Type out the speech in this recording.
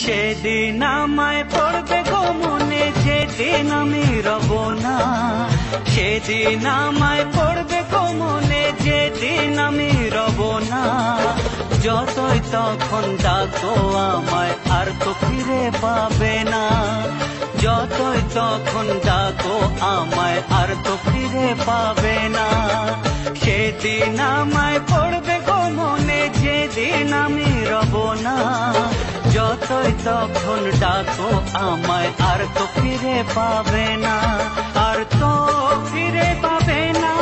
সেদিন আমায় পড়বে গো মনে, যেদিন আমি রব না। সেদিন আমায় পড়বে গো মনে, যেদিন আমি রব না। যতই তখন ডাকো আমায়, আর তো ফিরে পাবে না। যতই তখন ডাকো আমায়, আর তো ফিরে পাবে না। সেদিন আমায় পড়বে গো মনে, যেদিন আমি রব না। যতই তখন ডাকো আমায়, আর তো ফিরে পাবে না। আর তো ফিরে পাবে না,